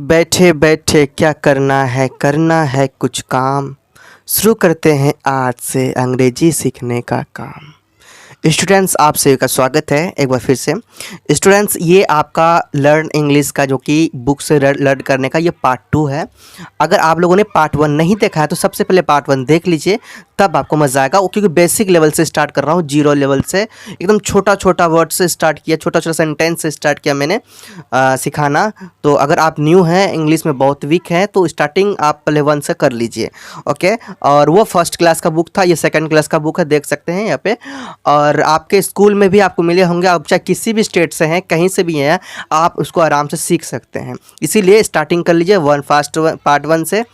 बैठे बैठे क्या करना है कुछ काम। शुरू करते हैं आज से अंग्रेजी सीखने का काम। स्टूडेंट्स, आप सभी का स्वागत है एक बार फिर से। स्टूडेंट्स, ये आपका लर्न इंग्लिश का जो कि बुक से लर्न करने का ये पार्ट 2 है। अगर आप लोगों ने पार्ट 1 नहीं देखा है तो सबसे पहले पार्ट 1 देख लीजिए, तब आपको मज़ा आएगा। क्योंकि बेसिक लेवल से स्टार्ट कर रहा हूँ, जीरो लेवल से एकदम छोटा छोटा वर्ड से स्टार्ट किया, छोटा छोटा सेंटेंस से स्टार्ट किया मैंने सिखाना। तो अगर आप न्यू हैं, इंग्लिश में बहुत वीक हैं, तो स्टार्टिंग आप पहले 1 से कर लीजिए। ओके, और वो फर्स्ट क्लास का बुक था, ये सेकंड क्लास का बुक है, देख सकते हैं यहाँ पे। और आपके स्कूल में भी आपको मिले होंगे, आप चाहे किसी भी स्टेट से हैं, कहीं से भी हैं, आप उसको आराम से सीख सकते हैं। इसीलिए स्टार्टिंग कर लीजिए पार्ट 1 से,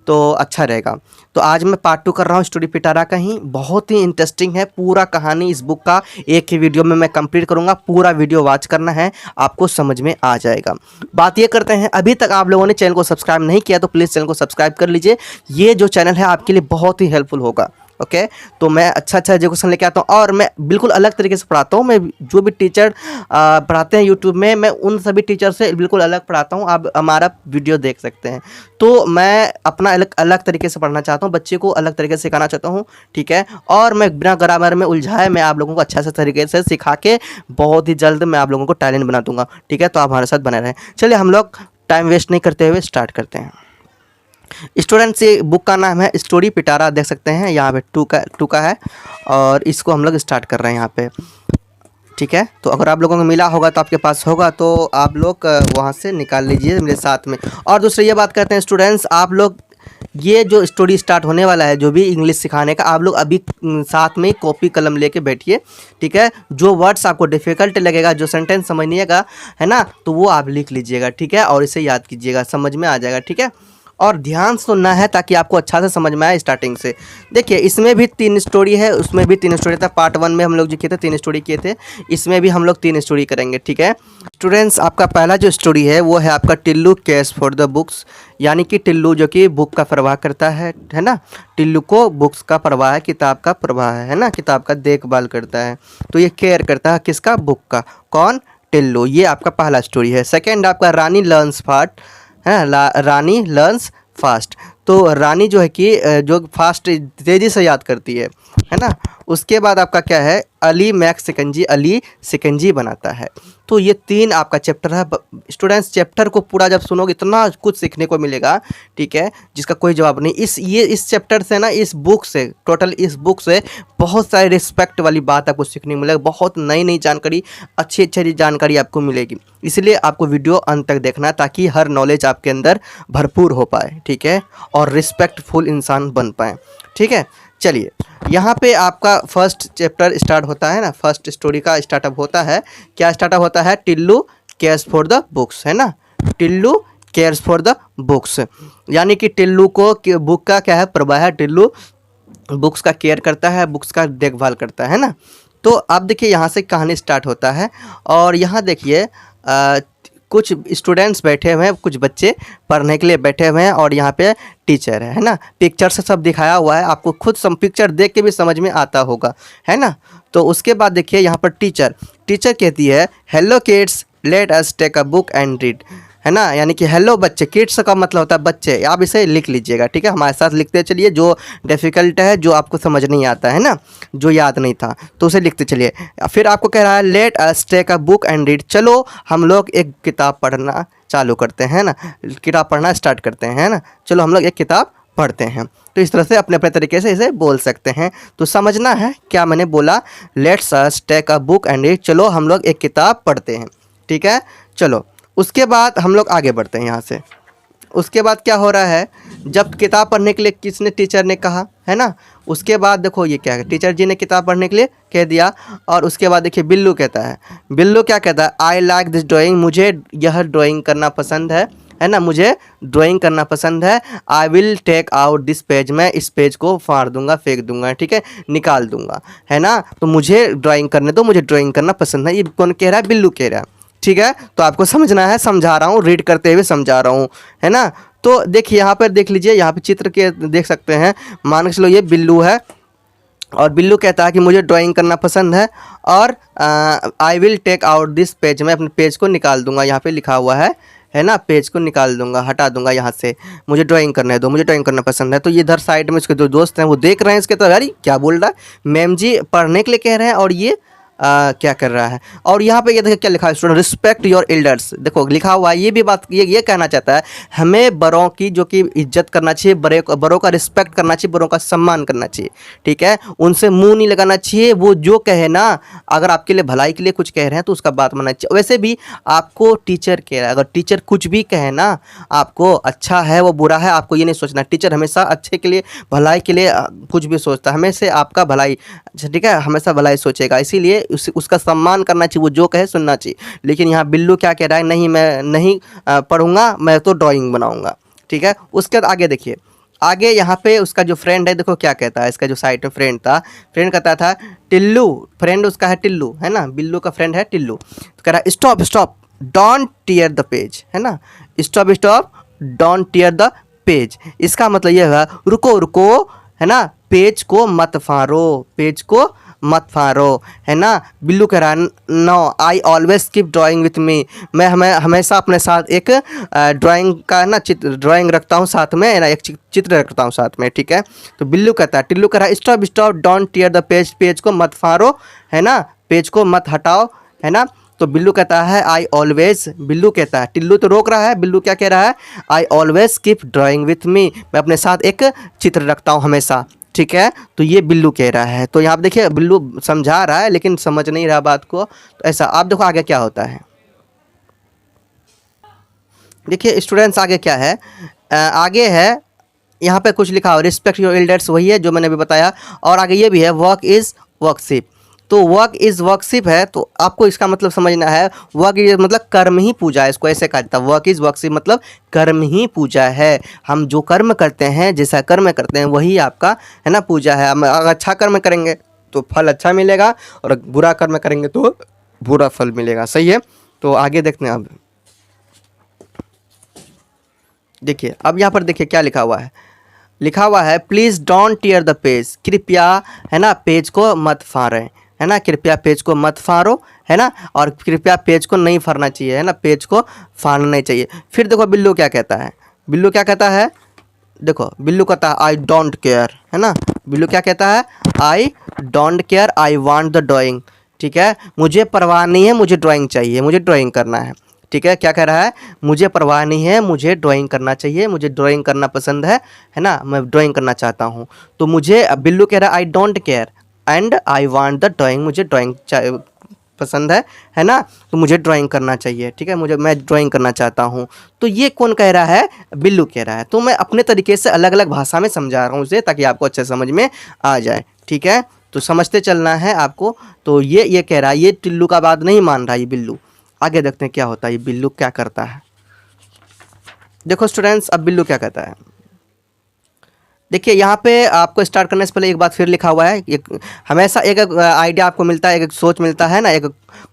तो अच्छा रहेगा। तो आज मैं पार्ट 2 कर रहा हूँ स्टोरी पिटारा का ही। बहुत ही इंटरेस्टिंग है, पूरा कहानी इस बुक का एक ही वीडियो में मैं कंप्लीट करूँगा। पूरा वीडियो वॉच करना है, आपको समझ में आ जाएगा। बात ये करते हैं, अभी तक आप लोगों ने चैनल को सब्सक्राइब नहीं किया तो प्लीज़ चैनल को सब्सक्राइब कर लीजिए। ये जो चैनल है आपके लिए बहुत ही हेल्पफुल होगा। ओके, तो मैं अच्छा एजुकेशन लेके आता हूँ और मैं बिल्कुल अलग तरीके से पढ़ाता हूँ। मैं जो भी टीचर पढ़ाते हैं यूट्यूब में, मैं उन सभी टीचर से बिल्कुल अलग पढ़ाता हूँ। आप हमारा वीडियो देख सकते हैं। तो मैं अपना अलग तरीके से पढ़ना चाहता हूँ, बच्चे को अलग तरीके से सिखाना चाहता हूँ, ठीक है। और मैं बिना ग्रामर में उलझाए मैं आप लोगों को अच्छा से तरीके से सिखा के बहुत ही जल्द मैं आप लोगों को टैलेंट बना दूंगा, ठीक है। तो आप हमारे साथ बने रहें। चलिए हम लोग टाइम वेस्ट नहीं करते हुए स्टार्ट करते हैं। स्टूडेंट्स, ये बुक का नाम है स्टोरी पिटारा, देख सकते हैं यहाँ पे टू का है और इसको हम लोग स्टार्ट कर रहे हैं यहाँ पे, ठीक है। तो अगर आप लोगों को मिला होगा तो आपके पास होगा, तो आप लोग वहाँ से निकाल लीजिए मेरे साथ में। और दूसरी ये बात करते हैं स्टूडेंट्स, आप लोग ये जो स्टोरी स्टार्ट होने वाला है, जो भी इंग्लिश सिखाने का, आप लोग अभी साथ में कॉपी कलम लेके बैठिए, ठीक है। जो वर्ड्स आपको डिफ़िकल्ट लगेगा, जो सेंटेंस समझ नहीं आएगा, है ना, तो वो आप लिख लीजिएगा, ठीक है। और इसे याद कीजिएगा, समझ में आ जाएगा, ठीक है। और ध्यान सुनना है ताकि आपको अच्छा से समझ में आए स्टार्टिंग से। देखिए, इसमें भी 3 स्टोरी है, उसमें भी 3 स्टोरी था। पार्ट 1 में हम लोग जो किए थे 3 स्टोरी किए थे, इसमें भी हम लोग 3 स्टोरी करेंगे, ठीक है। स्टूडेंट्स, आपका पहला जो स्टोरी है वो है आपका Tillu cares for the books, यानी कि टिल्लू जो कि बुक का परवाह करता है ना। टिल्लू को बुक्स का परवाह है, किताब का परवाह है ना, किताब का देखभाल करता है। तो ये केयर करता है किसका? बुक का। कौन? टिल्लू। ये आपका पहला स्टोरी है। सेकेंड आपका रानी लर्न्स फास्ट है ना, रानी लर्न्स फास्ट। तो रानी जो है कि जो फास्ट तेज़ी से याद करती है ना। उसके बाद आपका क्या है? अली मैक्स सिकंजी, अली सिकंजी बनाता है। तो ये 3 आपका चैप्टर है। स्टूडेंट्स, चैप्टर को पूरा जब सुनोगे इतना कुछ सीखने को मिलेगा, ठीक है, जिसका कोई जवाब नहीं। इस चैप्टर से ना, इस बुक से, टोटल इस बुक से बहुत सारी रिस्पेक्ट वाली बात आपको सीखने को मिलेगा। बहुत नई जानकारी, अच्छी अच्छी जानकारी आपको मिलेगी। इसलिए आपको वीडियो अंत तक देखना है ताकि हर नॉलेज आपके अंदर भरपूर हो पाए, ठीक है, और रिस्पेक्टफुल इंसान बन पाए, ठीक है। चलिए, यहाँ पे आपका फर्स्ट चैप्टर स्टार्ट होता है ना, फर्स्ट स्टोरी का स्टार्टअप होता है। क्या स्टार्टअप होता है? Tillu cares for the books, है ना। Tillu cares for the books, यानी कि टिल्लू को बुक का क्या है? परवाह है। टिल्लू बुक्स का केयर करता है, बुक्स का देखभाल करता है ना। तो अब देखिए, यहाँ से कहानी स्टार्ट होता है और यहाँ देखिए कुछ स्टूडेंट्स बैठे हुए हैं, कुछ बच्चे पढ़ने के लिए बैठे हुए हैं और यहाँ पे टीचर है ना। पिक्चर से सब दिखाया हुआ है, आपको खुद पिक्चर देख के भी समझ में आता होगा, है ना। तो उसके बाद देखिए यहाँ पर टीचर कहती है, hello kids, let us take a book and read, है ना। यानी कि हेलो बच्चे, किड्स का मतलब होता है बच्चे। आप इसे लिख लीजिएगा, ठीक है, हमारे साथ लिखते चलिए। जो डिफ़िकल्ट है, जो आपको समझ नहीं आता है ना, जो याद नहीं था, तो उसे लिखते चलिए। फिर आपको कह रहा है, let us take a book and read, चलो हम लोग एक किताब पढ़ना चालू करते हैं ना, किताब पढ़ना स्टार्ट करते हैं ना, चलो हम लोग एक किताब पढ़ते हैं। तो इस तरह से अपने अपने तरीके से इसे बोल सकते हैं। तो समझना है क्या मैंने बोला? Let's us take a book and read, चलो हम लोग एक किताब पढ़ते हैं, ठीक है। चलो, उसके बाद हम लोग आगे बढ़ते हैं यहाँ से। उसके बाद क्या हो रहा है? जब किताब पढ़ने के लिए किसने, टीचर ने कहा, है ना। उसके बाद देखो ये क्या है, टीचर जी ने किताब पढ़ने के लिए कह दिया। और उसके बाद देखिए बिल्लू कहता है, बिल्लू क्या कहता है? आई लाइक दिस ड्राइंग, मुझे यह ड्राइंग करना पसंद है ना, मुझे ड्राइंग करना पसंद है। I will take out this page, मैं इस पेज को फाड़ दूंगा, फेंक दूंगा, ठीक है, निकाल दूंगा, है ना। तो मुझे ड्राइंग करने दो, मुझे ड्राइंग करना पसंद है। ये कौन कह रहा है? बिल्लू कह रहा है, ठीक है। तो आपको समझना है, समझा रहा हूँ, रीड करते हुए समझा रहा हूँ, है ना। तो देखिए यहाँ पर देख लीजिए, यहाँ पे चित्र के देख सकते हैं। मान के चलो ये बिल्लू है और बिल्लू कहता है कि मुझे ड्राइंग करना पसंद है और I will take out this page, मैं अपने पेज को निकाल दूंगा। यहाँ पे लिखा हुआ है है ना, पेज को निकाल दूंगा, हटा दूंगा यहाँ से, मुझे ड्राइंग करने दो, मुझे ड्राइंग करना पसंद है। तो ये इधर साइड में उसके दो दोस्त हैं, वो देख रहे हैं इसके, तो यार क्या बोल रहा है, मैम जी पढ़ने के लिए कह रहे हैं और ये क्या कर रहा है। और यहाँ पे ये देखिए क्या लिखा है स्टूडेंट, रिस्पेक्ट योर एल्डर्स। देखो लिखा हुआ है, ये भी बात ये कहना चाहता है हमें बड़ों की जो कि इज्जत करना चाहिए, बड़ों का रिस्पेक्ट करना चाहिए, बड़ों का सम्मान करना चाहिए, ठीक है। उनसे मुंह नहीं लगाना चाहिए, वो जो कहे ना, अगर आपके लिए भलाई के लिए कुछ कह रहे हैं तो उसका बात मानना चाहिए। वैसे भी आपको टीचर कह रहा है, अगर टीचर कुछ भी कहे ना, आपको अच्छा है वो बुरा है, आपको ये नहीं सोचना। टीचर हमेशा अच्छे के लिए, भलाई के लिए कुछ भी सोचता है, हमेशा आपका भलाई, ठीक है, हमेशा भलाई सोचेगा। इसीलिए उसका सम्मान करना चाहिए, वो जो कहे सुनना चाहिए। लेकिन यहाँ बिल्लू क्या कह रहा है, नहीं मैं नहीं पढ़ूंगा, मैं तो ड्राइंग बनाऊंगा, ठीक है। उसके बाद आगे देखिए, आगे यहाँ पे उसका जो फ्रेंड है, देखो क्या कहता है, इसका जो साइड में फ्रेंड था, फ्रेंड कहता था टिल्लू, फ्रेंड उसका है टिल्लू, है ना, बिल्लू का फ्रेंड है टिल्लू। तो कह रहा है stop stop don't tier the page, है ना, stop stop don't tier the page. इसका मतलब यह है रुको रुको, है ना, पेज को मत फाड़ो, पेज को मत फाड़ो, है ना। बिल्लू कह रहा है no I always keep drawing with me, मैं हमेशा अपने साथ एक ड्राइंग का ना चित्र, ड्राइंग रखता हूँ साथ में, ना एक चित्र रखता हूँ साथ में, ठीक है। तो बिल्लू कहता है, टिल्लू कह रहा है stop stop don't tier the page, page को मत फाड़ो, है ना, पेज को मत हटाओ, है ना। तो बिल्लू कहता है आई ऑलवेज, बिल्लू कहता है, टिल्लू तो रोक रहा है, बिल्लू क्या कह रहा है, आई always keep drawing with me, मैं अपने साथ एक चित्र रखता हूँ हमेशा, ठीक है। तो ये बिल्लू कह रहा है। तो यहाँ पे देखिए बिल्लू समझा रहा है लेकिन समझ नहीं रहा बात को। तो ऐसा आप देखो आगे क्या होता है, देखिए स्टूडेंट्स आगे क्या है, आगे है यहाँ पे कुछ लिखा हो रिस्पेक्ट योर एल्डर्स, वही है जो मैंने अभी बताया। और आगे ये भी है वर्क इज़ वर्कशिप, तो वर्क इज़ वर्कशिप है, तो आपको इसका मतलब समझना है, वर्क इज मतलब कर्म ही पूजा है, इसको ऐसे कहा जाता है, वर्क इज़ वर्कशिप मतलब कर्म ही पूजा है। हम जो कर्म करते हैं, जैसा कर्म करते हैं वही आपका, है ना, पूजा है। हम अगर अच्छा कर्म करेंगे तो फल अच्छा मिलेगा, और बुरा कर्म करेंगे तो बुरा फल मिलेगा, सही है। तो आगे देखते हैं अब, देखिए अब यहाँ पर देखिए क्या लिखा हुआ है, लिखा हुआ है please don't tier the page, कृपया, है ना, पेज को मत फाड़ें, है ना, कृपया पेज को मत फाड़ो, है ना, और कृपया पेज को नहीं फाड़ना चाहिए, है ना, पेज को फाड़ना नहीं चाहिए। फिर देखो बिल्लू क्या कहता है, बिल्लू क्या कहता है, देखो बिल्लू कहता है आई डोंट केयर, है ना, बिल्लू क्या कहता है, I don't care I want the drawing, ठीक है, मुझे परवाह नहीं है, मुझे ड्राइंग चाहिए, मुझे ड्राइंग करना है, ठीक है। क्या कह रहा है, मुझे परवाह नहीं है, मुझे ड्राइंग करना चाहिए, मुझे ड्राइंग करना पसंद है ना, मैं ड्राइंग करना चाहता हूँ। तो मुझे, बिल्लू कह रहा है I don't care and I want the drawing, मुझे ड्राइंग पसंद है ना, तो मुझे ड्राइंग करना चाहिए, ठीक है, मैं ड्राइंग करना चाहता हूँ। तो ये कौन कह रहा है, बिल्लू कह रहा है। तो मैं अपने तरीके से अलग अलग भाषा में समझा रहा हूँ उसे, ताकि आपको अच्छे समझ में आ जाए, ठीक है। तो समझते चलना है आपको। तो ये कह रहा है, ये टिल्लू का बात नहीं मान रहा ये बिल्लू। आगे देखते हैं क्या होता है, ये बिल्लू क्या करता है। देखो स्टूडेंट्स अब बिल्लू क्या कहता है, देखिए यहाँ पे आपको स्टार्ट करने से पहले एक बात फिर लिखा हुआ है, एक हमेशा एक आइडिया आपको मिलता है, एक सोच मिलता है ना, एक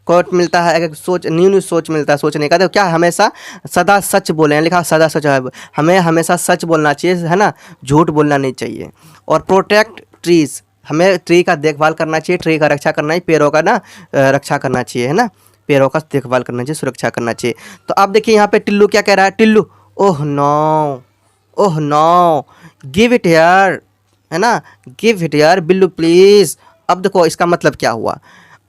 कोट मिलता है, एक सोच, न्यू सोच मिलता है सोचने का। तो क्या हमेशा सदा सच बोले हैं, लिखा सदा सच है, हमें हमेशा सच बोलना चाहिए, है ना, झूठ बोलना नहीं चाहिए। और प्रोटेक्ट ट्रीज, हमें ट्री का देखभाल करना चाहिए, ट्री का रक्षा करना चाहिए, पेड़ों का ना रक्षा करना चाहिए, है ना, पेड़ों का देखभाल करना चाहिए, सुरक्षा करना चाहिए। तो अब देखिए यहाँ पे टिल्लू क्या कह रहा है, Tillu oh no, oh no give it यार, है ना, गिव इट यार बिल्लू प्लीज़। अब देखो इसका मतलब क्या हुआ,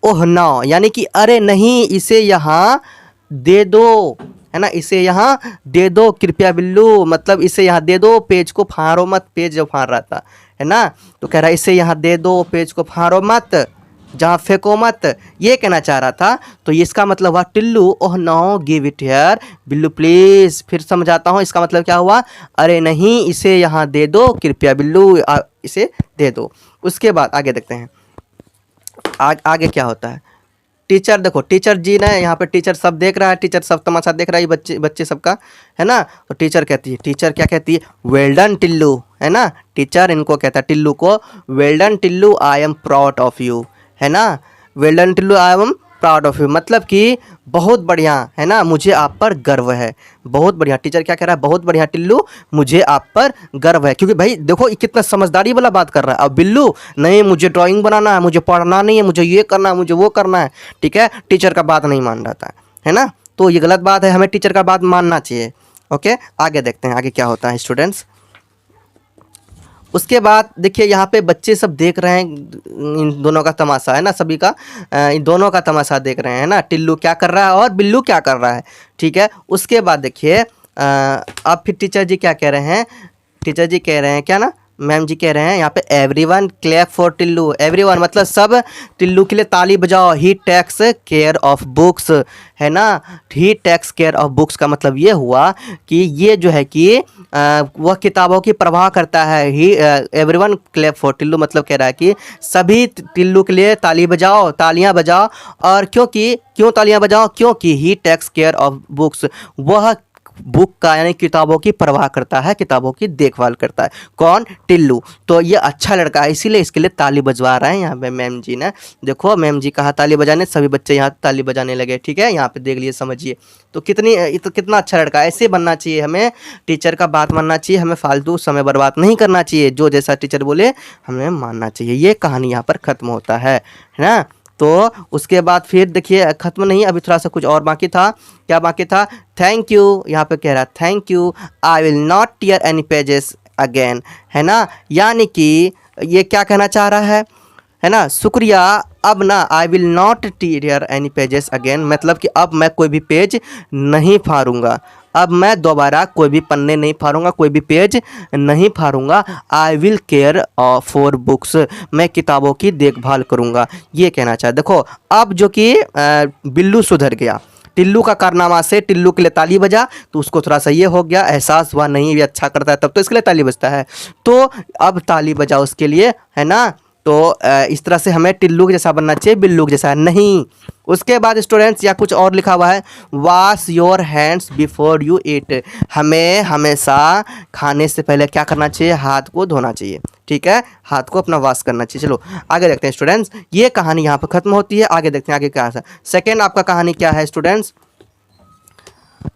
ओह नो यानी कि अरे नहीं, इसे यहाँ दे दो, है ना, इसे यहाँ दे दो कृपया बिल्लू, मतलब इसे यहाँ दे दो, पेज को फाड़ो मत, पेज जो फाड़ रहा था, है ना। तो कह रहा है इसे यहाँ दे दो, पेज को फाड़ो मत, जहाँ फेंको मत, ये कहना चाह रहा था। तो इसका मतलब हुआ Tillu oh no give it here Billu please. फिर समझाता हूँ, इसका मतलब क्या हुआ, अरे नहीं इसे यहाँ दे दो कृपया बिल्लू, इसे दे दो। उसके बाद आगे देखते हैं आगे क्या होता है। टीचर देखो, टीचर जी ने यहाँ पे, टीचर सब देख रहा है, टीचर सब तमाशा देख रहा है, बच्चे सबका, है ना। तो टीचर कहती है, टीचर क्या कहती है, वेल डन टिल्लू, है ना, टीचर इनको कहता है टिल्लू को, well done Tillu I am proud of you, है ना, well done Tillu I am proud of you, मतलब कि बहुत बढ़िया, है ना, मुझे आप पर गर्व है, बहुत बढ़िया। टीचर क्या कह रहा है, बहुत बढ़िया टिल्लू मुझे आप पर गर्व है, क्योंकि भाई देखो कितना समझदारी वाला बात कर रहा है। अब बिल्लू नहीं मुझे ड्राइंग बनाना है, मुझे पढ़ना नहीं है, मुझे ये करना है, मुझे वो करना है, ठीक है, टीचर का बात नहीं मान रहा था, है ना। तो ये गलत बात है, हमें टीचर का बात मानना चाहिए। ओके, आगे देखते हैं आगे क्या होता है स्टूडेंट्स। उसके बाद देखिए यहाँ पे बच्चे सब देख रहे हैं, इन दोनों का तमाशा है ना, सभी का इन दोनों का तमाशा देख रहे हैं ना, टिल्लू क्या कर रहा है और बिल्लू क्या कर रहा है। ठीक है, उसके बाद देखिए अब फिर टीचर जी क्या कह रहे हैं, टीचर जी कह रहे हैं क्या ना, मैम जी कह रहे हैं यहाँ पे everyone clap for Tillu. Everyone मतलब सब टिल्लू के लिए ताली बजाओ। ही टेक्स केयर ऑफ बुक्स, है ना। ही टेक्स केयर ऑफ बुक्स का मतलब ये हुआ कि ये जो है कि वह किताबों की परवाह करता है। ही एवरीवन क्लैप फॉर टिल्लू मतलब कह रहा है कि सभी टिल्लू के लिए ताली बजाओ, तालियां बजाओ। और क्यों तालियां बजाओ, क्योंकि ही टेक्स केयर ऑफ बुक्स, वह बुक का यानी किताबों की परवाह करता है, किताबों की देखभाल करता है। कौन, टिल्लू। तो ये अच्छा लड़का है, इसीलिए इसके लिए ताली बजवा रहे हैं यहाँ पे मैम जी ने। देखो मैम जी कहा ताली बजाने, सभी बच्चे यहाँ ताली बजाने लगे। ठीक है, यहाँ पे देख लिए, समझिए। तो कितना अच्छा लड़का है, ऐसे बनना चाहिए हमें, टीचर का बात मानना चाहिए, हमें फालतू समय बर्बाद नहीं करना चाहिए, जो जैसा टीचर बोले हमें मानना चाहिए। ये कहानी यहाँ पर ख़त्म होता है ना। तो उसके बाद फिर देखिए ख़त्म नहीं, अभी थोड़ा सा कुछ और बाकी था। क्या बाकी था, थैंक यू, यहाँ पे कह रहा thank you, I will not tier any pages again, है ना। यानी कि ये क्या कहना चाह रहा है ना, शुक्रिया, अब ना I will not tier any pages again, मतलब कि अब मैं कोई भी पेज नहीं फाड़ूंगा, अब मैं दोबारा कोई भी पन्ने नहीं फाड़ूंगा, कोई भी पेज नहीं फाड़ूंगा। I will care for books, मैं किताबों की देखभाल करूंगा, ये कहना चाहे। देखो अब जो कि बिल्लू सुधर गया, टिल्लू का कारनामा से टिल्लू के लिए ताली बजा, तो उसको थोड़ा सा ये हो गया, एहसास हुआ नहीं ये अच्छा करता है तब तो इसके लिए ताली बजता है, तो अब ताली बजा उसके लिए, है ना। तो इस तरह से हमें टिल्लू के जैसा बनना चाहिए, बिल्लू के जैसा नहीं। उसके बाद स्टूडेंट्स या कुछ और लिखा हुआ है, wash your hands before you eat, हमें हमेशा खाने से पहले क्या करना चाहिए, हाथ को धोना चाहिए। ठीक है, हाथ को अपना वॉश करना चाहिए। चलो आगे देखते हैं स्टूडेंट्स, ये कहानी यहाँ पर ख़त्म होती है। आगे देखते हैं आगे क्या है। सेकेंड आपका कहानी क्या है स्टूडेंट्स,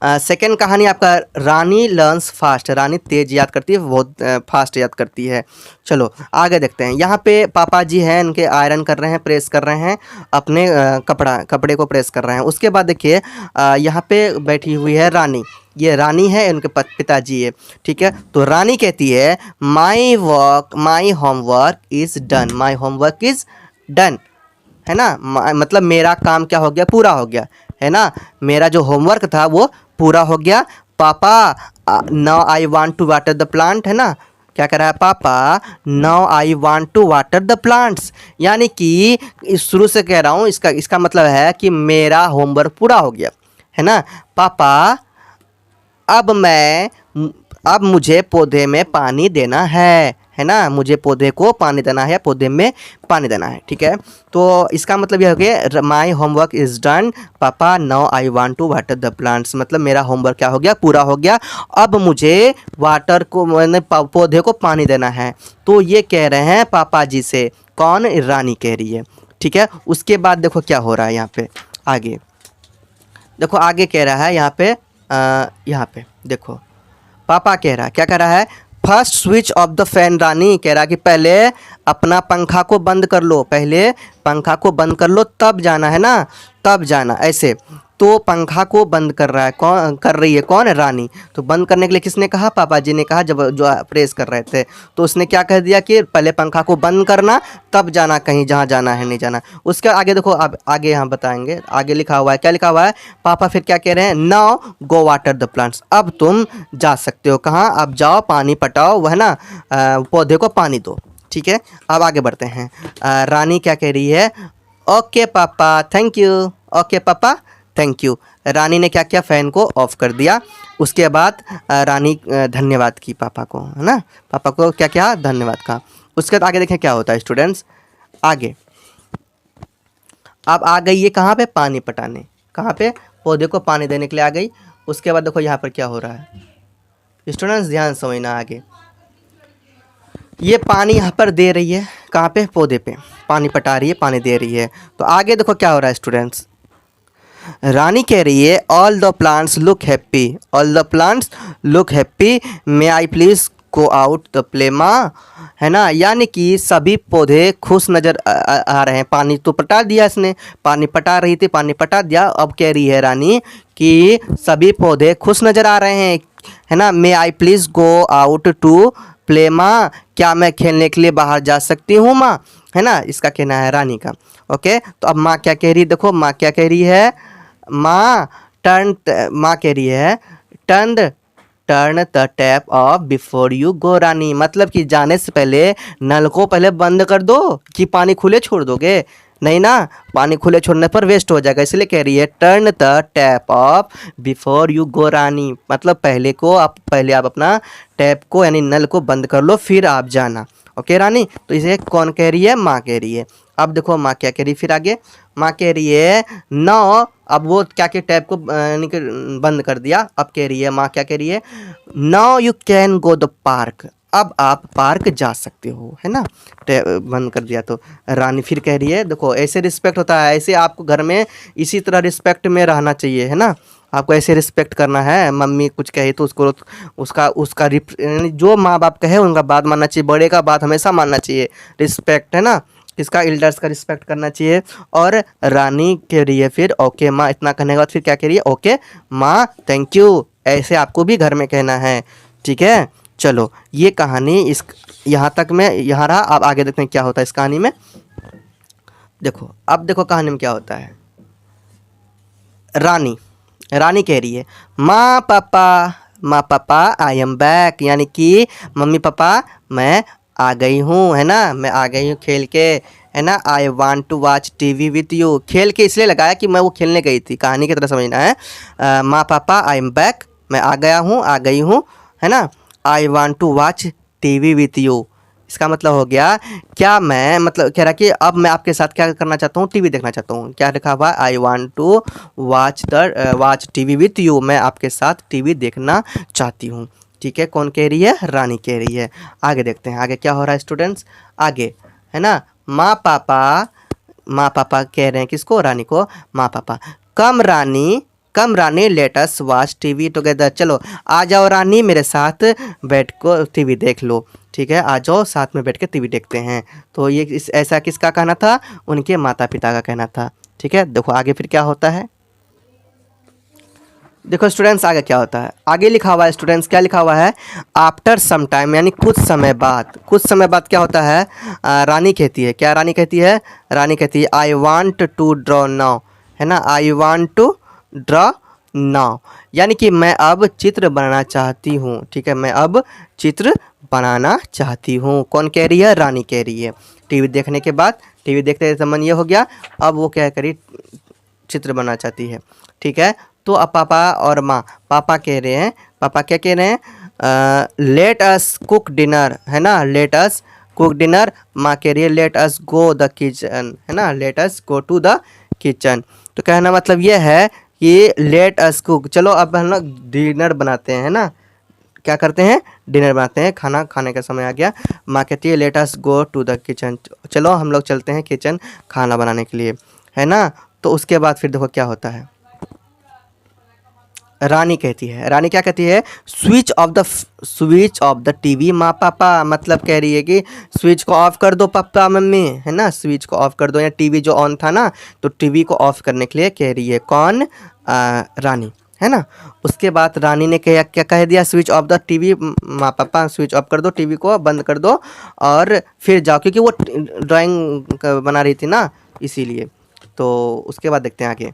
सेकेंड कहानी आपका रानी लर्न्स फास्ट, रानी तेज याद करती है, बहुत फास्ट याद करती है। चलो आगे देखते हैं, यहाँ पे पापा जी हैं, इनके आयरन कर रहे हैं, प्रेस कर रहे हैं, अपने कपड़े को प्रेस कर रहे हैं। उसके बाद देखिए यहाँ पे बैठी हुई है रानी, ये रानी है, इनके पिताजी है। ठीक है, तो रानी कहती है माई homework is done, my homework is done, है ना। मतलब मेरा काम क्या हो गया, पूरा हो गया, है ना, मेरा जो होमवर्क था वो पूरा हो गया। Papa now I want to water the plant, है ना, क्या कह रहा है papa, now I want to water the plants, यानी कि शुरू से कह रहा हूँ, इसका मतलब है कि मेरा होमवर्क पूरा हो गया, है ना। पापा अब मुझे पौधे में पानी देना है ना, मुझे पौधे को पानी देना है या पौधे में पानी देना है। ठीक है, तो इसका मतलब यह हो गया my homework is done papa now I want to water the plants, मतलब मेरा होमवर्क क्या हो गया, पूरा हो गया, अब मुझे वाटर को पौधे को पानी देना है। तो ये कह रहे हैं पापा जी से, कौन, रानी कह रही है। ठीक है, उसके बाद देखो क्या हो रहा है यहाँ पे, आगे देखो, आगे कह रहा है यहाँ पे देखो, पापा कह रहा है, क्या कह रहा है, first switch off the fan, Rani कह रहा कि पहले अपना पंखा को बंद कर लो, पहले पंखा को बंद कर लो तब जाना, है ना, तब जाना, ऐसे। तो पंखा को बंद कर रहा है, कौन कर रही है, कौन, रानी। तो बंद करने के लिए किसने कहा, पापा जी ने कहा, जब जो प्रेस कर रहे थे तो उसने क्या कह दिया कि पहले पंखा को बंद करना तब जाना कहीं, जहाँ जाना है नहीं जाना। उसके आगे देखो, अब आगे यहाँ बताएंगे, आगे लिखा हुआ है, क्या लिखा हुआ है, पापा फिर क्या कह रहे हैं, now go water the plants, अब तुम जा सकते हो, कहाँ, अब जाओ पानी पटाओ, वह ना पौधे को पानी दो। ठीक है, अब आगे बढ़ते हैं। रानी क्या कह रही है, ओके पापा थैंक यू, ओके पापा थैंक यू। रानी ने क्या किया, फ़ैन को ऑफ कर दिया। उसके बाद रानी धन्यवाद की पापा को, है ना, पापा को क्या क्या धन्यवाद कहा। उसके बाद आगे देखें क्या होता है स्टूडेंट्स, आगे अब आ गई ये कहाँ पे, पानी पटाने, कहाँ पे, पौधे को पानी देने के लिए आ गई। उसके बाद देखो यहाँ पर क्या हो रहा है स्टूडेंट्स, ध्यान समझना, आगे ये पानी यहाँ पर दे रही है, कहाँ पे, पौधे पे पानी पटा रही है, पानी दे रही है। तो आगे देखो क्या हो रहा है स्टूडेंट्स, रानी कह रही है all the plants look happy, all the plants look happy, may I please go out the play माँ, है ना। यानी कि सभी पौधे खुश नज़र आ रहे हैं। पानी तो पटा दिया इसने, पानी पटा रही थी, पानी पटा दिया। अब कह रही है रानी कि सभी पौधे खुश नज़र आ रहे हैं, है ना। May I please go out to play माँ, क्या मैं खेलने के लिए बाहर जा सकती हूँ माँ, है ना। इसका कहना है रानी का। ओके, तो अब माँ क्या कह रही है, देखो माँ क्या कह रही है। माँ माँ कह रही है turn the tap off before you go Rani, मतलब कि जाने से पहले नल को पहले बंद कर दो, कि पानी खुले छोड़ दोगे, नहीं ना, पानी खुले छोड़ने पर वेस्ट हो जाएगा। इसलिए कह रही है turn the tap off before you go Rani, मतलब पहले आप अपना टैप को यानी नल को बंद कर लो, फिर आप जाना। ओके रानी, तो इसे कौन कह रही है, माँ कह रही है। अब देखो माँ क्या कह रही है, फिर आगे माँ कह रही है नो, अब वो क्या के टैप को यानी कि बंद कर दिया। अब कह रही है माँ क्या कह रही है, now you can go the park, अब आप पार्क जा सकते हो, है ना। बंद कर दिया तो रानी फिर कह रही है, देखो ऐसे रिस्पेक्ट होता है, ऐसे आपको घर में इसी तरह रिस्पेक्ट में रहना चाहिए, है ना। आपको ऐसे रिस्पेक्ट करना है, मम्मी कुछ कहे तो उसको उसका उसका यानी जो माँ बाप कहे उनका बात मानना चाहिए, बड़े का बात हमेशा मानना चाहिए, रिस्पेक्ट, है ना। किसका, एल्डर्स का रिस्पेक्ट करना चाहिए। और रानी कह रही है फिर ओके माँ, इतना कहने के बाद फिर क्या कह रही है, ओके माँ थैंक यू, ऐसे आपको भी घर में कहना है, ठीक है। चलो ये कहानी इस यहाँ तक में यहाँ रहा। अब आगे देखते हैं क्या होता है इस कहानी में। देखो अब देखो कहानी में क्या होता है। रानी कह रही है माँ पापा आई एम बैक, यानी कि मम्मी पापा मैं आ गई हूँ, है ना, मैं आ गई हूँ खेल के, है ना। I want to watch TV with you, खेल के इसलिए लगाया कि मैं वो खेलने गई थी, कहानी की तरह समझना है। माँ पापा आई एम बैक, मैं आ गई हूँ, है ना। I want to watch TV with you, इसका मतलब हो गया क्या, मैं मतलब कह रहा कि अब मैं आपके साथ क्या करना चाहता हूँ, टीवी देखना चाहता हूँ। क्या लिखा हुआ, I want to watch TV with you, मैं आपके साथ टीवी देखना चाहती हूँ, ठीक है। कौन कह रही है, रानी कह रही है। आगे देखते हैं आगे क्या हो रहा है स्टूडेंट्स, आगे, है ना। माँ पापा कह रहे हैं किसको, रानी को, माँ पापा come Rani let us watch TV together, चलो आ जाओ रानी मेरे साथ बैठ को टीवी देख लो, ठीक है, आ जाओ साथ में बैठ के टीवी देखते हैं। तो ये ऐसा किसका कहना था, उनके माता पिता का कहना था, ठीक है। देखो आगे फिर क्या होता है, देखो स्टूडेंट्स आगे क्या होता है, आगे लिखा हुआ है स्टूडेंट्स, क्या लिखा हुआ है, आफ्टर सम टाइम, यानी कुछ समय बाद क्या होता है, रानी कहती है, क्या रानी कहती है, I want to draw now, है ना, I want to draw now, यानी कि मैं अब चित्र बनाना चाहती हूँ, ठीक है, मैं अब चित्र बनाना चाहती हूँ। कौन कह रही है, रानी कह रही है। टीवी देखने के बाद, टीवी देखते समय ये हो गया, अब वो क्या करी, चित्र बनाना चाहती है, ठीक है। तो अब पापा और माँ, पापा कह रहे हैं, पापा क्या कह रहे हैं, लेट अस कुक डिनर, है ना, लेट अस कुक डिनर। माँ कह रही है let us go the kitchen, है ना, let us go to the kitchen. तो कहना मतलब ये है कि लेट अस कुक, चलो अब हम लोग डिनर बनाते हैं, है ना, क्या करते हैं, डिनर बनाते हैं, खाना खाने का समय आ गया। माँ कहती है let us go to the kitchen, चलो हम लोग चलते हैं किचन खाना बनाने के लिए, है ना। तो उसके बाद फिर देखो क्या होता है, रानी क्या कहती है, स्विच ऑफ द टीवी माँ पापा, मतलब कह रही है कि स्विच को ऑफ कर दो पापा मम्मी, है ना, स्विच को ऑफ कर दो, या टीवी जो ऑन था ना, तो टीवी को ऑफ करने के लिए कह रही है, कौन, रानी, है ना। उसके बाद रानी ने क्या कह दिया, स्विच ऑफ द टीवी माँ पापा, स्विच ऑफ कर दो, टीवी को बंद कर दो और फिर जाओ, क्योंकि वो ड्राइंग बना रही थी ना, इसीलिए। तो उसके बाद देखते हैं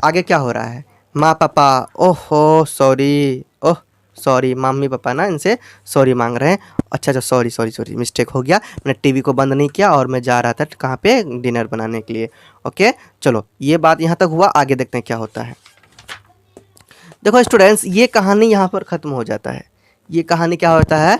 आगे क्या हो रहा है। माँ पापा, ओहो सॉरी, मम्मी पापा ना इनसे सॉरी मांग रहे हैं। अच्छा सॉरी मिस्टेक हो गया, मैंने टीवी को बंद नहीं किया और मैं जा रहा था कहाँ पे, डिनर बनाने के लिए। ओके चलो ये बात यहाँ तक हुआ, आगे देखते हैं क्या होता है। देखो स्टूडेंट्स, ये कहानी यहाँ पर ख़त्म हो जाता है, ये कहानी क्या होता है,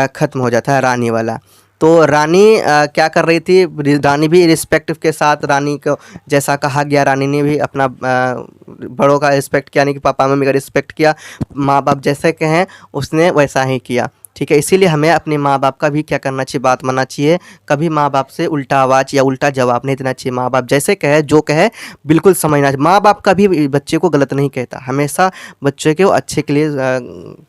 ख़त्म हो जाता है रानी वाला। तो रानी क्या कर रही थी, रानी भी रिस्पेक्ट के साथ, रानी को जैसा कहा गया रानी ने भी अपना बड़ों का रिस्पेक्ट किया, यानी कि पापा मम्मी का रिस्पेक्ट किया, माँ बाप जैसे कहें उसने वैसा ही किया, ठीक है। इसीलिए हमें अपने माँ बाप का भी क्या करना चाहिए, बात मानना चाहिए। कभी माँ बाप से उल्टा आवाज़ या उल्टा जवाब नहीं देना चाहिए। माँ बाप जैसे कहे, जो कहे बिल्कुल समझना चाहिए। माँ बाप कभी बच्चे को गलत नहीं कहता, हमेशा बच्चे के वो अच्छे के लिए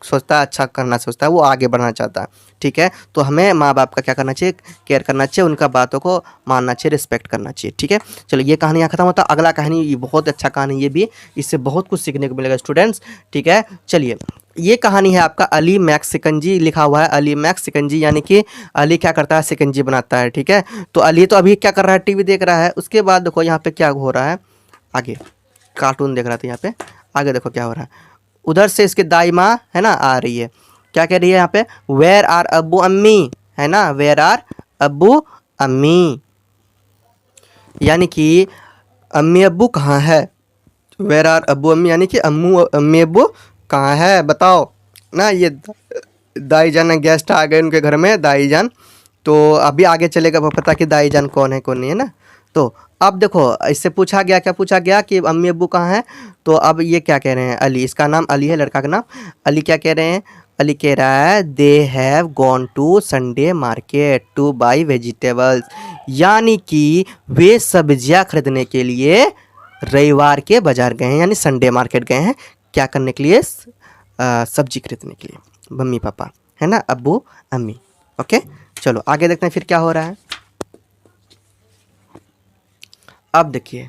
सोचता है, अच्छा करना सोचता है, वो आगे बढ़ना चाहता है। ठीक है, तो हमें माँ बाप का क्या करना चाहिए, केयर करना चाहिए, उनका बातों को मानना चाहिए, रिस्पेक्ट करना चाहिए। ठीक है, चलो ये कहानी यहाँ खत्म होता है। अगला कहानी, ये बहुत अच्छा कहानी, ये भी, इससे बहुत कुछ सीखने को मिलेगा स्टूडेंट्स। ठीक है, चलिए ये कहानी है आपका अली मैक्स सिकंजी, लिखा हुआ है अली मैक्स सिकंजी, यानी कि अली क्या करता है, सिकंजी बनाता है। ठीक है, तो अली तो अभी क्या कर रहा है, टीवी देख रहा है। उसके बाद देखो यहाँ पे क्या हो रहा है, आगे कार्टून देख रहा था यहाँ पे, आगे देखो क्या हो रहा है। उधर से इसके दाई माँ है ना आ रही है, क्या कह रही है यहाँ पे, वेयर आर अब्बू अम्मी, है ना, वेयर आर अब्बू अम्मी, यानी कि अम्मी अब्बू कहाँ है। वेयर आर अब्बू अम्मी यानी कि अम्मी अब्बू कहाँ है, बताओ ना। ये दाई जान गेस्ट आ गए उनके घर में, दाई जान। तो अभी आगे चलेगा पता कि दाई जान कौन है कौन नहीं है ना। तो अब देखो इससे पूछा गया, क्या पूछा गया कि अम्मी अब्बू कहाँ हैं। तो अब ये क्या कह रहे हैं, अली, इसका नाम अली है, लड़का का नाम अली। क्या कह रहे हैं, अली कह रहा है they have gone to Sunday market to buy vegetables, यानी कि वे सब्जियां खरीदने के लिए रविवार के बाजार गए हैं, यानी संडे मार्केट गए हैं, क्या करने के लिए, सब्जी खरीदने के लिए, मम्मी पापा, है ना, अब्बू अम्मी। ओके, चलो आगे देखते हैं फिर क्या हो रहा है। अब देखिए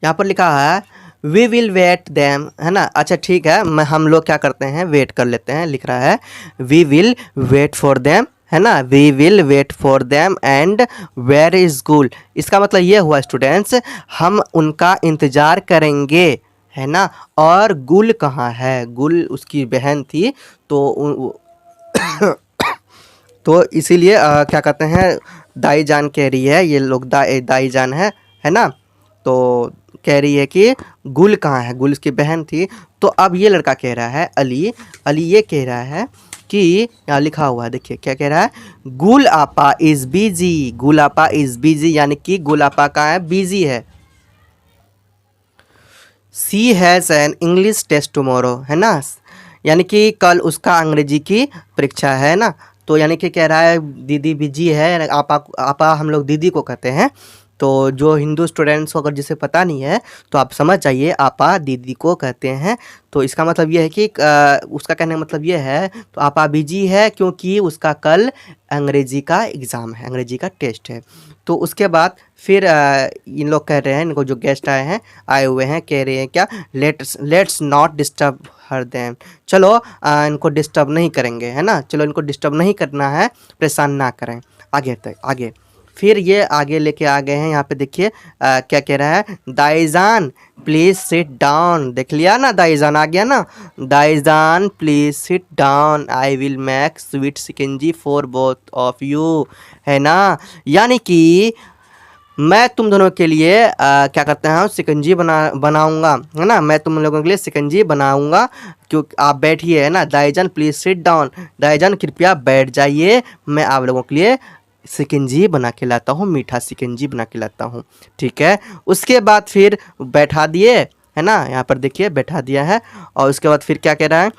यहाँ पर लिखा है वी विल वेट देम, है ना। अच्छा ठीक है, हम लोग क्या करते हैं, वेट कर लेते हैं। लिख रहा है we will wait for them, है ना, we will wait for them and where is Gul. इसका मतलब ये हुआ स्टूडेंट्स, हम उनका इंतज़ार करेंगे, है ना। और गुल कहाँ है, गुल उसकी बहन थी, तो तो इसीलिए क्या कहते हैं, दाई जान कह रही है, ये लोग दाई जान है ना। तो कह रही है कि गुल कहाँ है, गुल उसकी बहन थी। तो अब ये लड़का कह रहा है अली, अली ये कह रहा है कि यहाँ लिखा हुआ है, देखिए क्या कह रहा है, गुल आपा इज़ बिजी, गुल आपा इज़ बिजी, यानी कि गुल आपा कहाँ है, बिजी है। She has an English test tomorrow, है ना, यानी कि कल उसका अंग्रेजी की परीक्षा है ना। तो यानी कि कह रहा है दीदी बिजी है, आपा, आपा हम लोग दीदी को कहते हैं। तो जो हिंदू स्टूडेंट्स को अगर जिसे पता नहीं है तो आप समझ जाइए, आपा दीदी को कहते हैं। तो इसका मतलब ये है कि उसका कहने का मतलब ये है, तो आपा बिजी है क्योंकि उसका कल अंग्रेजी का एग्ज़ाम है, अंग्रेजी का टेस्ट है। तो उसके बाद फिर इन लोग कह रहे हैं, इनको जो गेस्ट आए हुए हैं, कह रहे हैं क्या, let's not disturb her them, चलो इनको डिस्टर्ब नहीं करेंगे, है ना, चलो इनको डिस्टर्ब नहीं करना है, परेशान ना करें। आगे तक आगे फिर ये आगे लेके आ गए हैं, यहाँ पे देखिए क्या कह रहा है, दाईजान प्लीज़ सिट डाउन, देख लिया ना, दाईजान आ गया ना, दाईजान please sit down, I will make sweet shikanji for both of you, है ना, यानी कि मैं तुम दोनों के लिए क्या करते हैं, सिकंजी बनाऊंगा, है ना, मैं तुम लोगों के लिए सिकंजी बनाऊंगा, क्योंकि आप बैठिए, है ना, दाईजान प्लीज़ सिट डाउन, दाईजान कृपया बैठ जाइए, मैं आप लोगों के लिए सिकंजी बना के लाता हूँ, मीठा सिकंजी बना के लाता हूँ। ठीक है, उसके बाद फिर बैठा दिए, है ना, यहाँ पर देखिए बैठा दिया है। और उसके बाद फिर क्या कह रहा है,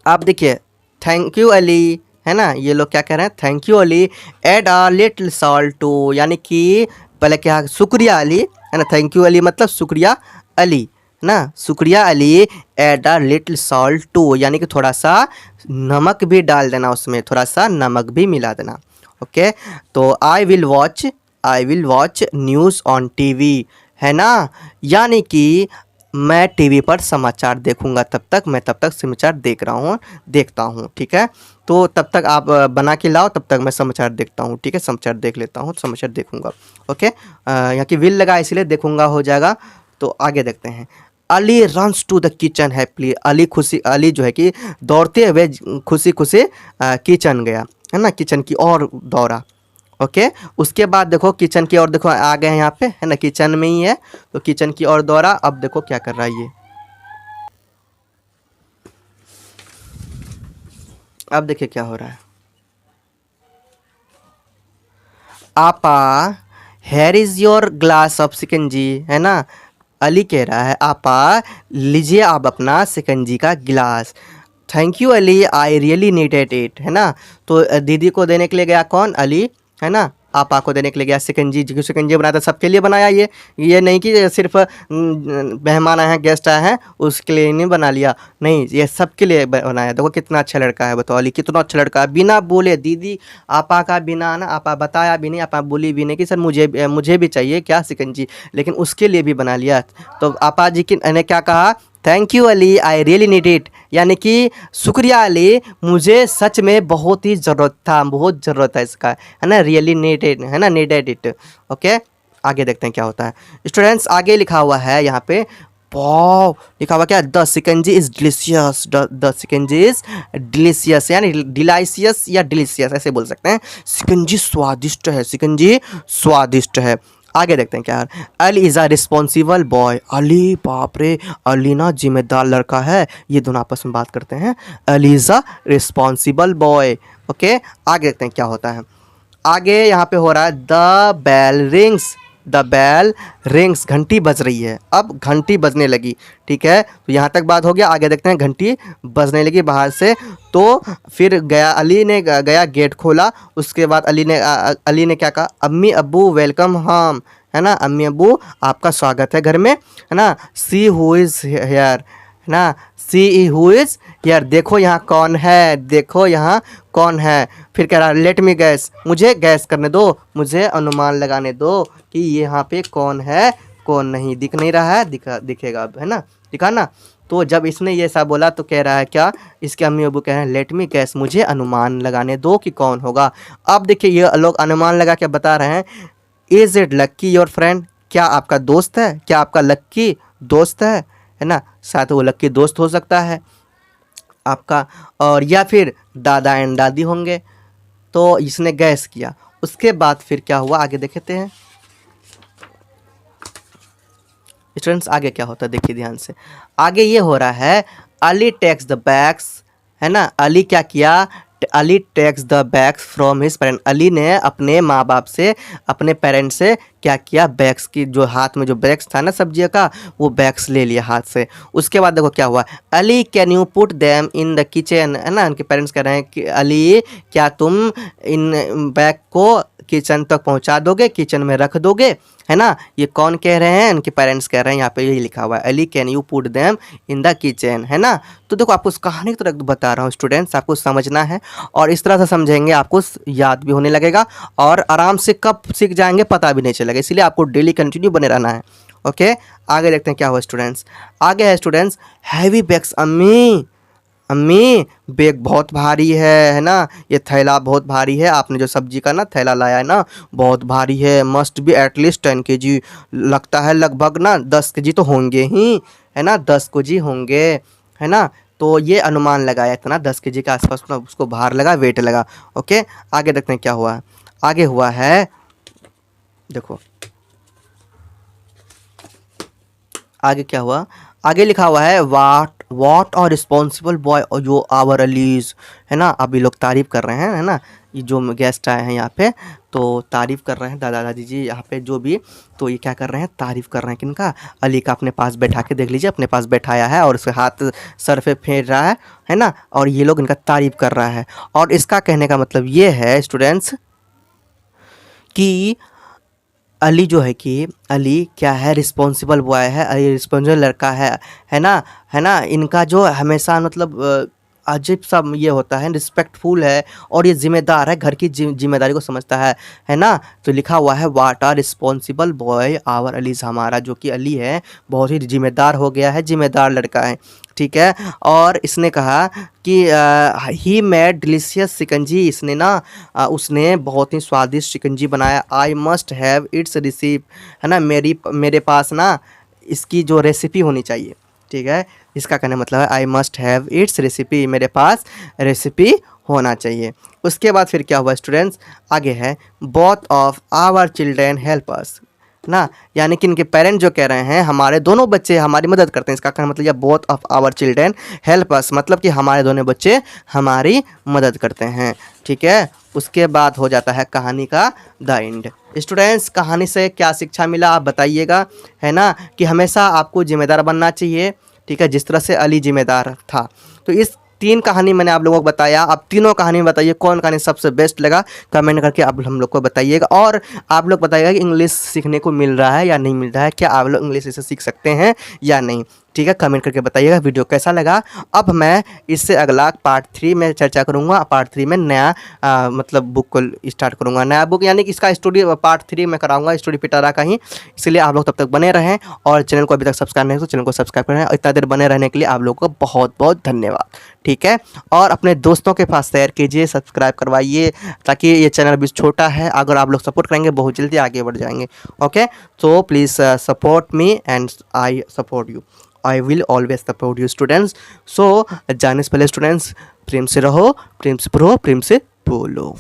आप देखिए, थैंक यू अली, है ना, ये लोग क्या कह रहे हैं, thank you Ali, add a little salt too, यानी कि पहले क्या, शुक्रिया अली, है ना, थैंक यू अली मतलब शुक्रिया अली ना, शुक्रिया Ali, add a little salt too, यानी कि थोड़ा सा नमक भी डाल देना, उसमें थोड़ा सा नमक भी मिला देना। ओके, तो I will watch news on TV, है ना, यानी कि मैं टीवी पर समाचार देखूंगा, मैं तब तक समाचार देखता हूँ। ठीक है, तो तब तक आप बना के लाओ, तब तक मैं समाचार देखता हूँ। ठीक है, समाचार देख लेता हूँ, समाचार देखूंगा। ओके, यहाँ की विल लगा इसलिए देखूंगा हो जाएगा। तो आगे देखते हैं, Ali runs to the kitchen happily, Ali जो है कि दौड़ते हुए खुशी खुशी किचन गया, है ना, किचन की ओर दौड़ा। ओके, उसके बाद देखो किचन की ओर, देखो आ गए हैं यहाँ पे, है ना, किचन में ही है, तो किचन की ओर दौड़ा। अब देखो क्या कर रहा है ये, अब देखिए क्या हो रहा है, आपा here is your glass of shikanji, है ना, अली कह रहा है आपा लीजिए आप अपना सिकंजी का गिलास। Thank you Ali, I really needed it, है ना। तो दीदी को देने के लिए गया कौन, अली, है ना। आपा को देने के लिए गया शिकंजी, जो शिकंजी बनाया था सबके लिए बनाया ये नहीं कि सिर्फ मेहमान आए हैं, गेस्ट आए हैं उसके लिए नहीं बना लिया, नहीं, ये सबके लिए बनाया। देखो कितना अच्छा लड़का है, बताओ अली कितना अच्छा लड़का है, बिना बोले दीदी आपा का, बिना ना आपा बताया भी नहीं, आपा बोली भी नहीं कि सर मुझे भी चाहिए क्या शिकंजी, लेकिन उसके लिए भी बना लिया। तो आपा जी ने क्या कहा, thank you Ali, I really need it, यानी कि शुक्रिया अली, मुझे सच में बहुत ही ज़रूरत था, बहुत ज़रूरत है इसका, है ना, रियली नीडेड, है ना, नीडेड इट। ओके, आगे देखते हैं क्या होता है स्टूडेंट्स। आगे लिखा हुआ है यहाँ पे, वाव, लिखा हुआ क्या, the shikanji is delicious, the shikanji is delicious, यानी डिलाइशियस या डिलीशियस ऐसे बोल सकते हैं। शिकंजी स्वादिष्ट है, शिकंजी स्वादिष्ट है। आगे देखते हैं क्या है, Ali is a responsible boy, Ali बाप रे, अली ना जिम्मेदार लड़का है, ये दोनों आपस में बात करते हैं, Ali is a responsible boy. Okay, आगे देखते हैं क्या होता है। आगे यहाँ पे हो रहा है, the bell rings, the bell rings, घंटी बज रही है, अब घंटी बजने लगी, ठीक है। तो यहाँ तक बात हो गया, आगे देखते हैं, घंटी बजने लगी बाहर से, तो फिर गया अली ने गया गेट खोला, उसके बाद अली ने क्या कहा, अम्मी अब्बू वेलकम होम, है ना, अम्मी अब्बू आपका स्वागत है घर में, है ना, सी हु इज़ हेयर, है ना, सी हु इज़ हियर, देखो यहाँ कौन है, देखो यहाँ कौन है। फिर कह रहा लेट मी गैस, मुझे गैस करने दो, मुझे अनुमान लगाने दो कि यहाँ पे कौन है कौन नहीं, दिख नहीं रहा है, दिखेगा अब, है ना, दिखा ना। तो जब इसने ये सब बोला तो कह रहा है क्या, इसके अम्मी अबू कह रहे हैं लेट मी गैस, मुझे अनुमान लगाने दो कि कौन होगा। अब देखिए ये लोग अनुमान लगा के बता रहे हैं, is it lucky your friend, क्या आपका दोस्त है, क्या आपका लक्की दोस्त है ना, शायद वो लक्की दोस्त हो सकता है आपका, और या फिर दादा एंड दादी होंगे। तो इसने गैस किया, उसके बाद फिर क्या हुआ आगे देखते हैं स्टूडेंट्स। आगे क्या होता है देखिए ध्यान से, आगे ये हो रहा है, अली टेक्स द बैग्स, है ना, अली क्या किया, Ali takes the bags from his parent, Ali ने अपने माँ बाप से, अपने पेरेंट्स से क्या किया, बैग्स की जो हाथ में जो बैग्स था ना सब्जियों का, वो बैग्स ले लिया हाथ से। उसके बाद देखो क्या हुआ, Ali can you put them in the kitchen, है ना, उनके पेरेंट्स कह रहे हैं कि अली क्या तुम इन बैग को किचन तक पहुंचा दोगे, किचन में रख दोगे, है ना। ये कौन कह रहे हैं, उनके पेरेंट्स कह रहे हैं, यहाँ पे यही लिखा हुआ है, Ali can you put them in the kitchen, है ना। तो देखो आपको उस कहानी की तरह बता रहा हूँ स्टूडेंट्स, आपको समझना है और इस तरह से समझेंगे आपको याद भी होने लगेगा और आराम से कब सीख जाएंगे पता भी नहीं चलेगा, इसलिए आपको डेली कंटिन्यू बने रहना है। ओके, आगे देखते हैं क्या हुआ स्टूडेंट्स। आगे है स्टूडेंट्स, हैवी बैग्स, अम्मी अम्मी बैग बहुत भारी है ना, ये थैला बहुत भारी है, आपने जो सब्जी का ना थैला लाया है ना बहुत भारी है, मस्ट बी एटलीस्ट 10 kg, लगता है लगभग ना 10 kg तो होंगे ही, है ना, 10 kg होंगे, है ना। तो ये अनुमान लगाया था ना 10 kg के आसपास ना, उसको भार लगा, वेट लगा। ओके, आगे देखते हैं क्या हुआ। आगे हुआ है देखो, आगे क्या हुआ, आगे लिखा हुआ है, वाट और रिस्पॉन्सिबल बॉय और जो आवर अलीज, है ना। अभी लोग तारीफ़ कर रहे हैं, है ना, ये जो गेस्ट आए हैं यहाँ पे तो तारीफ़ कर रहे हैं, दादा दादी जी यहाँ पे जो भी, तो ये क्या कर रहे हैं, तारीफ़ कर रहे हैं किनका, अली का। अपने पास बैठा के देख लीजिए, अपने पास बैठाया है और उसके हाथ सर पे फेर रहा है ना, और ये लोग इनका तारीफ़ कर रहा है। और इसका कहने का मतलब ये है स्टूडेंट्स कि अली जो है कि अली क्या है, रिस्पॉन्सिबल बॉय है, अली रिस्पॉन्सिबल लड़का है ना, है ना। इनका जो हमेशा मतलब अजीब सा ये होता है, रिस्पेक्टफुल है और ये जिम्मेदार है, घर की जिम्मेदारी को समझता है ना। तो लिखा हुआ है what are responsible boy our Ali's, हमारा जो कि अली है बहुत ही जिम्मेदार हो गया है, जिम्मेदार लड़का है, ठीक है। और इसने कहा कि ही मेड डिलीशियस शिकंजी, इसने ना उसने बहुत ही स्वादिष्ट शिकंजी बनाया, I must have its recipe, है ना, मेरे पास ना इसकी जो रेसिपी होनी चाहिए, ठीक है। इसका कहने मतलब है आई मस्ट हैव इट्स रेसिपी, मेरे पास रेसिपी होना चाहिए। उसके बाद फिर क्या हुआ स्टूडेंट्स, आगे है both of our children help us ना, यानी कि इनके पेरेंट जो कह रहे हैं हमारे दोनों बच्चे हमारी मदद करते हैं, इसका कहना मतलब यह both of our children help us, मतलब कि हमारे दोनों बच्चे हमारी मदद करते हैं, ठीक है। उसके बाद हो जाता है कहानी का द एंड। स्टूडेंट्स कहानी से क्या शिक्षा मिला आप बताइएगा, है ना, कि हमेशा आपको जिम्मेदार बनना चाहिए, ठीक है, जिस तरह से अली जिम्मेदार था। तो इस 3 कहानी मैंने आप लोगों को बताया, आप तीनों कहानी बताइए कौन कहानी सबसे बेस्ट लगा, कमेंट करके आप हम लोग को बताइएगा। और आप लोग बताइएगा कि इंग्लिश सीखने को मिल रहा है या नहीं मिल रहा है, क्या आप लोग इंग्लिश इसे सीख सकते हैं या नहीं, ठीक है, कमेंट करके बताइएगा वीडियो कैसा लगा। अब मैं इससे अगला पार्ट 3 में चर्चा करूँगा, पार्ट 3 में नया मतलब बुक को स्टार्ट करूँगा, नया बुक, यानी कि इसका स्टोरी पार्ट 3 में कराऊंगा, स्टोरी पिटारा का ही। इसलिए आप लोग तब तक बने रहें, और चैनल को अभी तक सब्सक्राइब नहीं तो चैनल को सब्सक्राइब करें। और इतना देर बने रहने के लिए आप लोगों को बहुत बहुत धन्यवाद, ठीक है। और अपने दोस्तों के पास शेयर कीजिए, सब्सक्राइब करवाइए, ताकि ये चैनल अभी छोटा है, अगर आप लोग सपोर्ट करेंगे बहुत जल्दी आगे बढ़ जाएंगे। ओके, तो please support me and I support you, I will always support you students. So जाने से पहले स्टूडेंट्स, प्रेम से रहो, प्रेम से पढ़ो, प्रेम से बोलो।